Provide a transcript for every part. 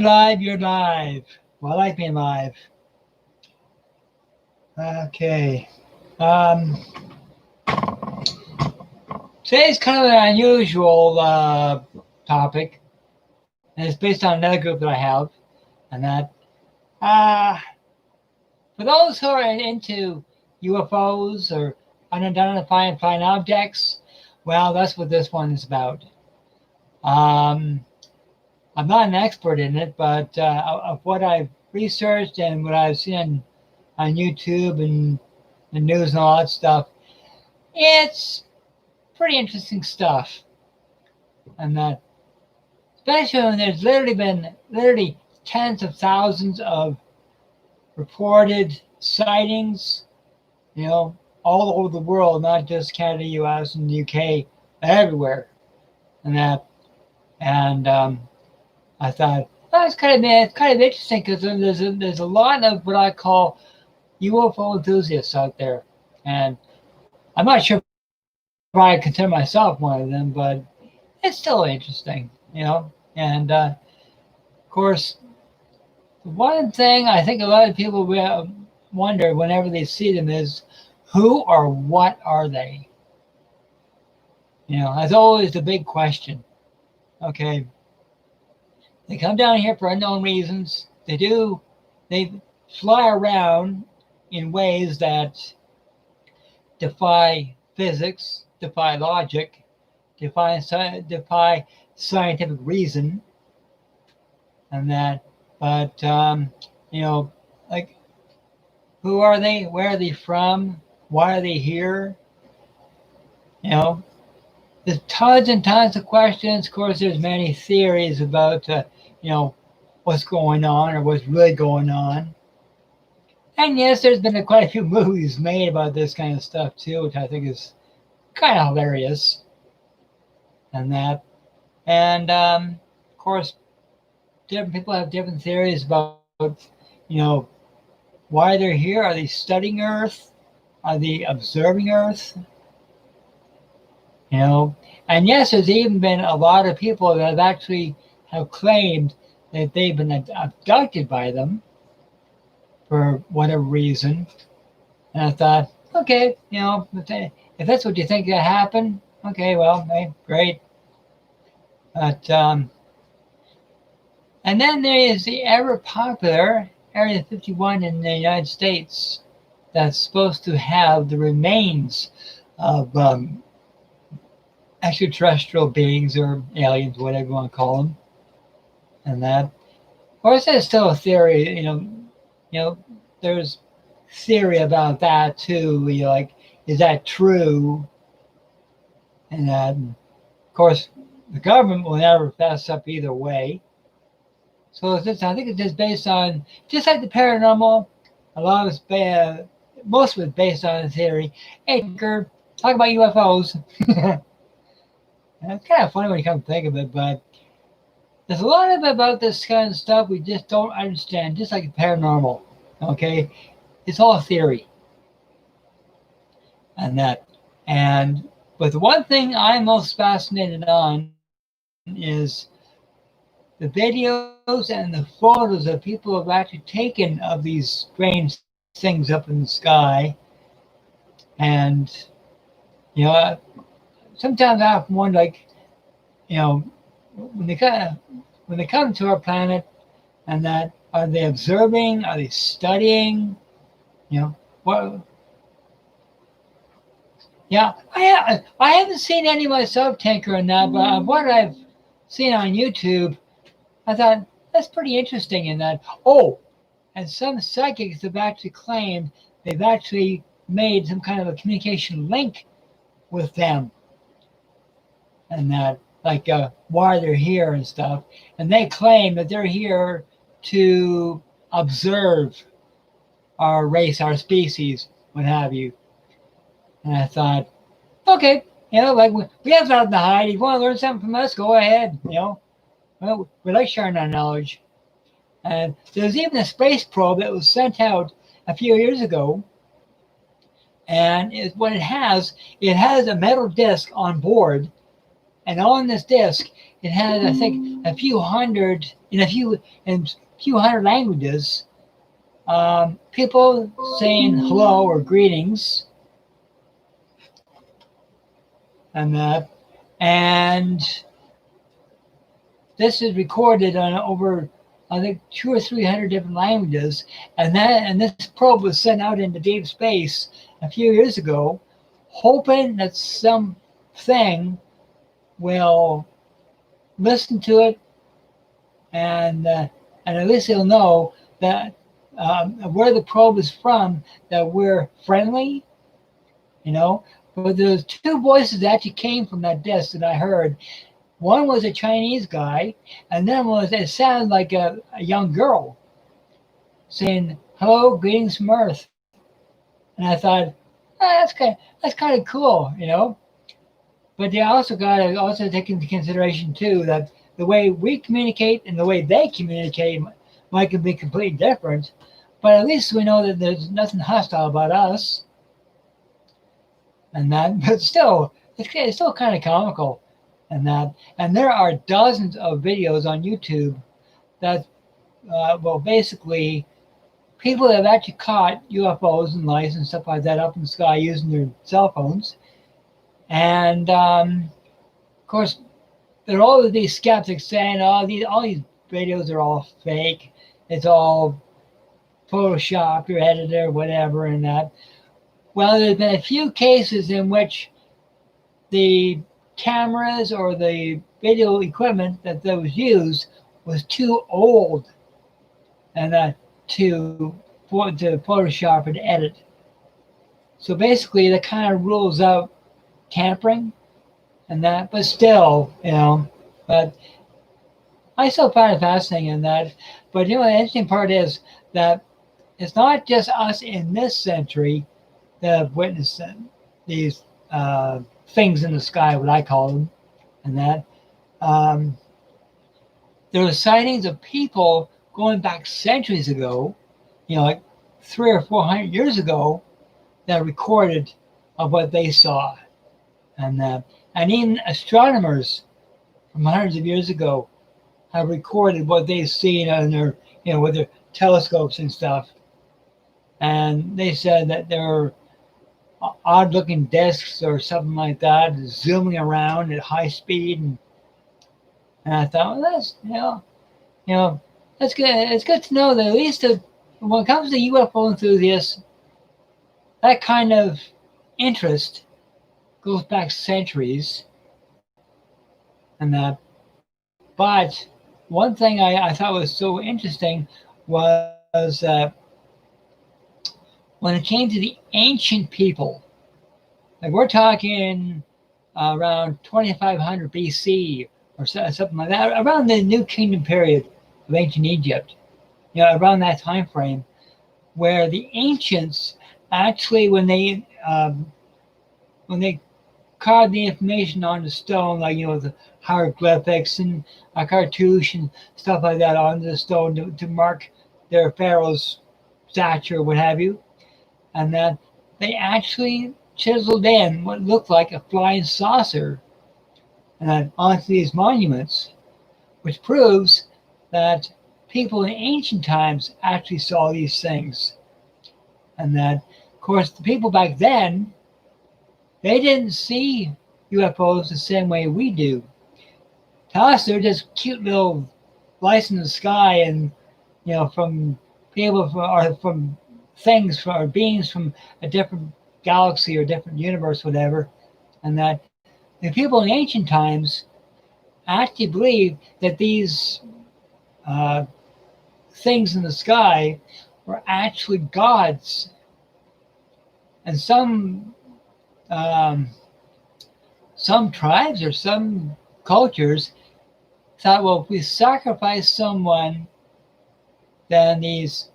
live, you're live. Well, I like being live. Okay. Today's kind of an unusual topic, and it's based on another group that I have, and that for those who are into UFOs or unidentified flying objects, well, that's what this one is about. I'm not an expert in it, but of what I've researched and what I've seen on YouTube and the news and all that stuff, it's pretty interesting stuff. And that, especially when there's literally tens of thousands of reported sightings, all over the world, not just Canada, US, and UK, everywhere. And I thought, oh, it's kind of interesting because there's a lot of what I call UFO enthusiasts out there, and I'm not sure if I consider myself one of them, but it's still interesting, And of course, one thing I think a lot of people wonder whenever they see them is, who or what are they? That's always the big question. Okay. They come down here for unknown reasons. They fly around in ways that defy physics, defy logic, defy scientific reason, and that. But like, who are they? Where are they from? Why are they here? There's tons and tons of questions. Of course, there's many theories about what's going on or what's really going on. And yes, there's been quite a few movies made about this kind of stuff too, which I think is kind of hilarious. And of course, different people have different theories about why they're here. Are they studying Earth? Are they observing Earth? And yes, there's even been a lot of people that have claimed that they've been abducted by them for whatever reason. And I thought, okay, if that's what you think that happened, okay, well, hey, great. But and then there is the ever popular Area 51 in the United States that's supposed to have the remains of extraterrestrial beings or aliens, whatever you want to call them. And that, of course, there's still a theory, there's theory about that too. Is that true? And of course, the government will never fess up either way. So I think it's just based on, just like the paranormal, a lot of it's most of it's based on a theory. Hey, Tinker, talk about UFOs. And it's kind of funny when you come to think of it, but there's a lot about this kind of stuff we just don't understand, just like paranormal, okay? It's all theory. But the one thing I'm most fascinated on is the videos and the photos that people have actually taken of these strange things up in the sky. And, sometimes I often wonder, when they come to our planet, and that, are they observing? Are they studying? What? Yeah, I haven't seen any myself, Tinker, and that, but what I've seen on YouTube, I thought that's pretty interesting. In that, and some psychics have actually claimed they've actually made some kind of a communication link with them. And that, why they're here and stuff. And they claim that they're here to observe our race, our species, what have you. And I thought, okay, we have nothing to hide. If you want to learn something from us, go ahead. Well, we like sharing our knowledge. And there's even a space probe that was sent out a few years ago. And what it has a metal disc on board And on this disc, it had, I think, a few hundred languages, people saying hello or greetings, and that, and this is recorded on over, I think, 200 or 300 different languages, and this probe was sent out into deep space a few years ago, hoping that something will listen to it, and at least they'll know that where the probe is from, that we're friendly, you know. But there's two voices that actually came from that disc that I heard. One was a Chinese guy, and then it sounded like a young girl saying, "Hello, greetings from Earth." And I thought, oh, that's kind of cool, you know. But they also got to also take into consideration too that the way we communicate and the way they communicate might be completely different. But at least we know that there's nothing hostile about us, and that. But still, it's still kind of comical, and that. And there are dozens of videos on YouTube that, well, basically, people have actually caught UFOs and lights and stuff like that up in the sky using their cell phones. And of course, there are all of these skeptics saying, all these videos are all fake. It's all Photoshop or edited or whatever and that. Well, there's been a few cases in which the cameras or the video equipment that was used was too old and to Photoshop and edit. So basically, that kind of rules out tampering and that, but still, you know, but I still find it fascinating in that. But you know, the interesting part is that it's not just us in this century that have witnessed these things in the sky, what I call them, and that. There were sightings of people going back centuries ago, you know, like 300 or 400 years ago, that recorded of what they saw. And even astronomers from hundreds of years ago have recorded what they've seen on their, you know, with their telescopes and stuff. And they said that there were odd-looking discs or something like that, zooming around at high speed. And I thought, well, that's that's good. It's good to know that at least when it comes to UFO enthusiasts, that kind of interest goes back centuries, and that. But one thing I thought was so interesting was when it came to the ancient people, like we're talking around 2500 BC or something like that, around the New Kingdom period of ancient Egypt, you know, around that time frame, where the ancients actually, when they carved the information on the stone, like, you know, the hieroglyphics and a cartouche and stuff like that on the stone to mark their pharaoh's stature, what have you, and that they actually chiseled in what looked like a flying saucer and onto these monuments, which proves that people in ancient times actually saw these things. And that, of course, the people back then, they didn't see UFOs the same way we do. To us, they're just cute little lights in the sky, and you know, from people from things or beings from a different galaxy or different universe, whatever. And that the people in ancient times actually believed that these things in the sky were actually gods, and some tribes or some cultures thought, well, if we sacrifice someone, then these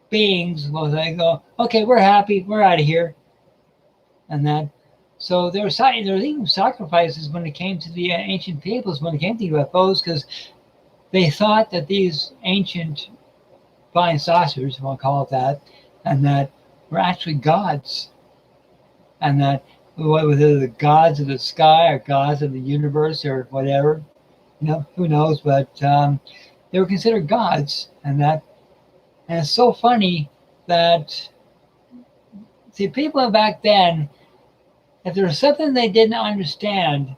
beings will go, okay, we're happy, we're out of here, and that. So there was even sacrifices when it came to the ancient peoples, when it came to UFOs, because they thought that these ancient flying saucers, if I'll call it that, and that were actually gods. And that whether the gods of the sky or gods of the universe or whatever, who knows? But they were considered gods, and it's so funny that people back then, if there was something they didn't understand,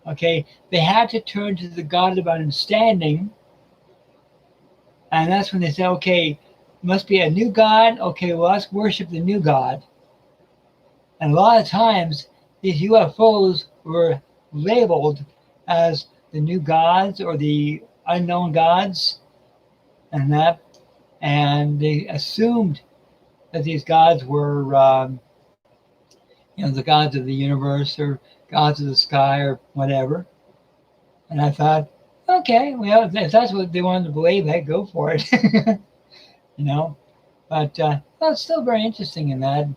okay, they had to turn to the God of understanding, and that's when they say, okay, must be a new God. Okay, well, let's worship the new God. And a lot of times, these UFOs were labeled as the new gods or the unknown gods, and they assumed that these gods were, the gods of the universe or gods of the sky or whatever. And I thought, okay, well, if that's what they wanted to believe, hey, go for it. But well, it's still very interesting in that.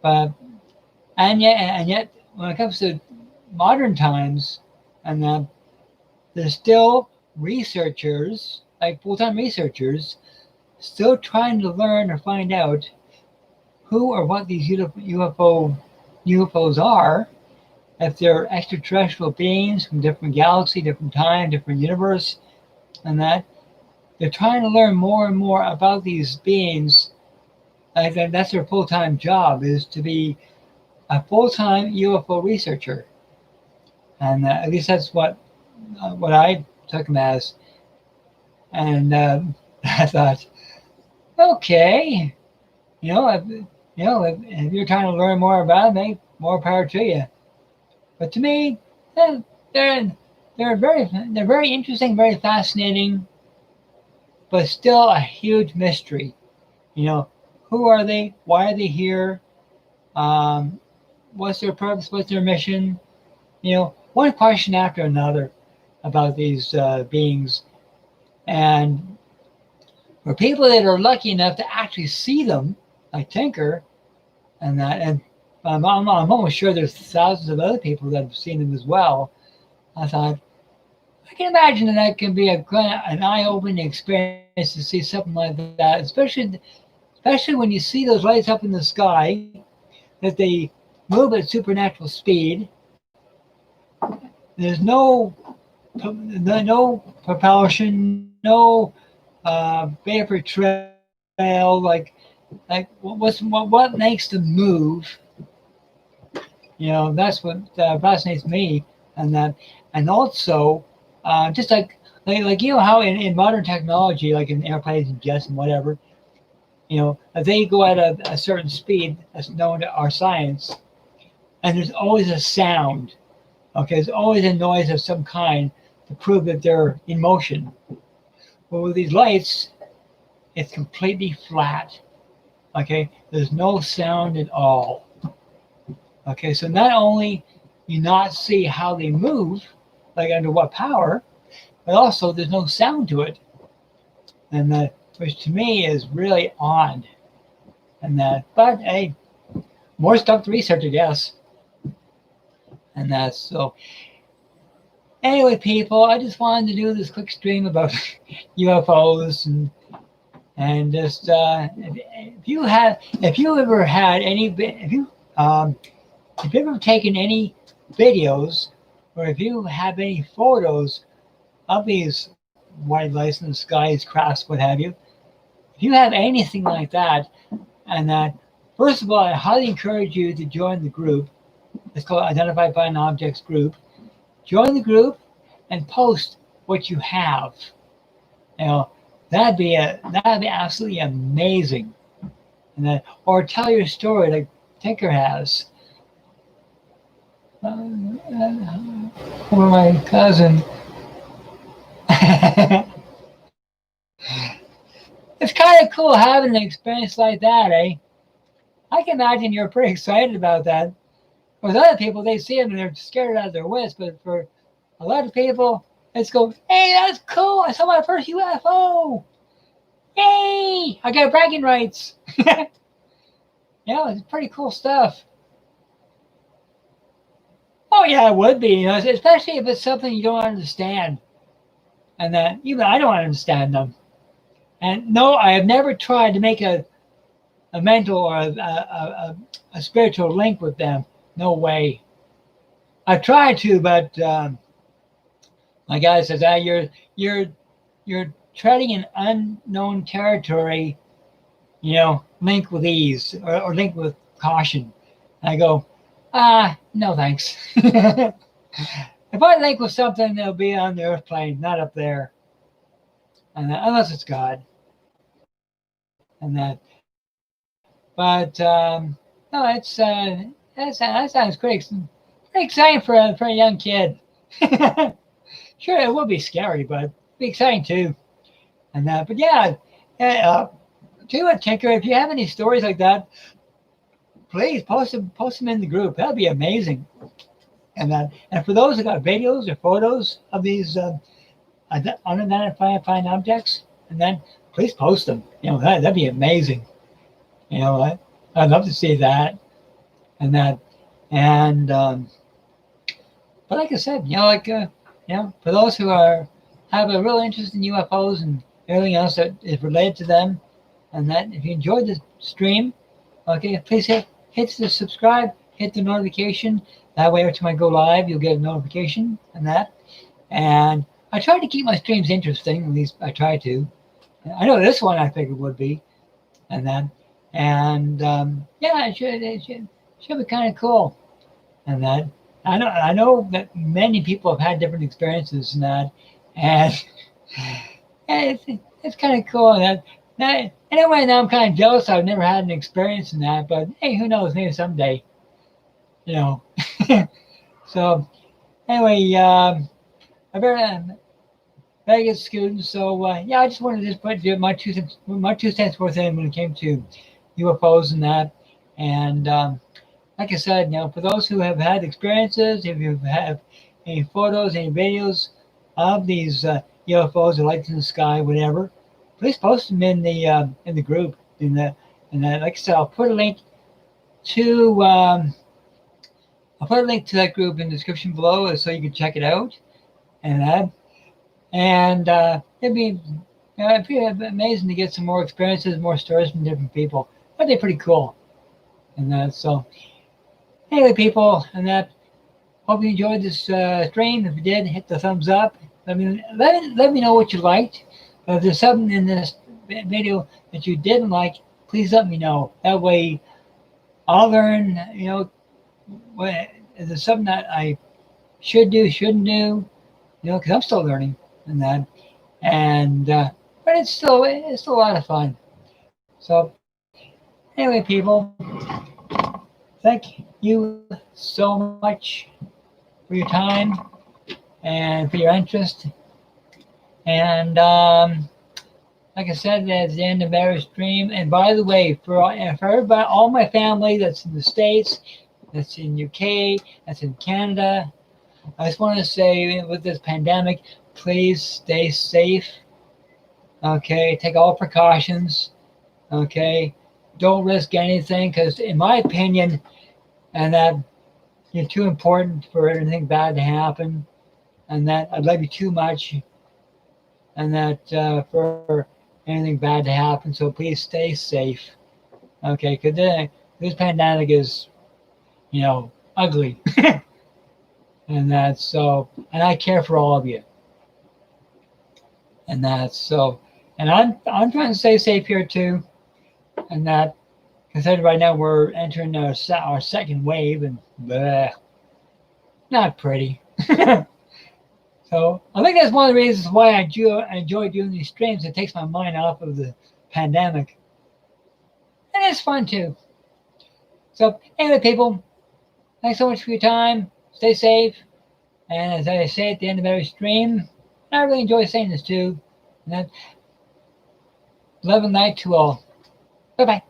But and yet, when it comes to modern times, and there's still researchers, like full-time researchers, still trying to learn or find out who or what these UFOs are, if they're extraterrestrial beings from different galaxy, different time, different universe, and they're trying to learn more and more about these beings. That's their full-time job, is to be a full-time UFO researcher, and at least that's what I took them as. And I thought, okay, if you're trying to learn more about them, more power to you. But to me, they're very interesting, very fascinating, but still a huge mystery. Who are they? Why are they here? What's their purpose? What's their mission? One question after another about these beings. And for people that are lucky enough to actually see them, like Tinker, and I'm almost sure there's thousands of other people that have seen them as well. I thought, I can imagine that can be an eye-opening experience to see something like that, especially when you see those lights up in the sky, that they move at supernatural speed. There's no propulsion, no vapor trail. Like what makes them move? That's what fascinates me, and also just like how in modern technology, like in airplanes and jets and whatever, they go at a certain speed that's known to our science, and there's always a sound. Okay, there's always a noise of some kind to prove that they're in motion. Well, with these lights, it's completely flat. Okay, there's no sound at all. Okay, so not only you not see how they move, like under what power, but also there's no sound to it, and which to me is really odd. But hey, more stuff to research, I guess. And that's so. Anyway, people, I just wanted to do this quick stream about UFOs and just if you ever taken any videos, or if you have any photos of these white lights in the skies, crafts, what have you, if you have anything like that, and first of all, I highly encourage you to join the group. It's called Identified by an Objects Group. Join the group and post what you have. That'd be absolutely amazing. Or tell your story like Tinker has. Or my cousin. It's kind of cool having an experience like that, eh? I can imagine you're pretty excited about that. With other people, they see them and they're scared out of their wits. But for a lot of people, it's go, hey, that's cool. I saw my first UFO. Yay! I got bragging rights. It's pretty cool stuff. Oh, yeah, it would be. Especially if it's something you don't understand. And that even I don't understand them. And no, I have never tried to make a mental or a spiritual link with them. No way. I tried to, but my guy says, "Ah, you're treading in unknown territory. You know, link with ease or link with caution." And I go, no thanks. If I link with something, it'll be on the earth plane, not up there, and unless it's God. And that, but no, that sounds pretty exciting for a young kid. Sure, it will be scary, but it'll be exciting too. And that, but yeah, tell you what, Tinker, if you have any stories like that, please post them in the group. That'd be amazing. And for those that got videos or photos of these unidentified objects, and then please post them. You know, that'd be amazing. You know, I'd love to see that and that. And but like I said, you know, like you know, for those who have a real interest in UFOs and everything else that is related to them, and that if you enjoyed the stream, okay, please hit the subscribe, hit the notification. That way, every time I go live, you'll get a notification and that. And I try to keep my streams interesting. At least I try to. I know this one I figured would be, and that. And yeah, it should be kind of cool, and that. I know that many people have had different experiences and that, and it's kind of cool. And that anyway, now I'm kind of jealous. I've never had an experience in that, but hey, who knows? Maybe someday, you know. So anyway, I better get scooting. So yeah, I just wanted to just put my two cents worth in when it came to UFOs and that. And like I said, you know, for those who have had experiences, if you have any photos, any videos of these UFOs or lights in the sky, whatever, please post them in the group. And like I said, I'll put a link to that group in the description below so you can check it out. And it'd be amazing to get some more experiences, more stories from different people. That'd be pretty cool. And so anyway, people, and that, hope you enjoyed this stream. If you did, hit the thumbs up. Let me know what you liked. If there's something in this video that you didn't like, please let me know. That way, I'll learn. You know, if there's something that I should do, shouldn't do. You know, because I'm still learning and that. And but it's still a lot of fun. So anyway, people, thank you so much for your time and for your interest. And like I said, that's the end of our stream. And by the way, for everybody, all my family that's in the States, that's in UK, that's in Canada, I just want to say, with this pandemic, please stay safe. Okay, take all precautions. Okay, don't risk anything, because in my opinion, and that you're too important for anything bad to happen, and that I love you too much, and that for anything bad to happen. So please stay safe. Okay, because this pandemic is, you know, ugly. And that's so, and I care for all of you. And that's so, and I'm trying to stay safe here too. And that, consider right now we're entering our second wave, and bleh, not pretty. So I think that's one of the reasons why I enjoy doing these streams. It takes my mind off of the pandemic, and it's fun too. So anyway, people, thanks so much for your time. Stay safe. And as I say at the end of every stream, I really enjoy saying this too. And that, love and light to all. Bye-bye.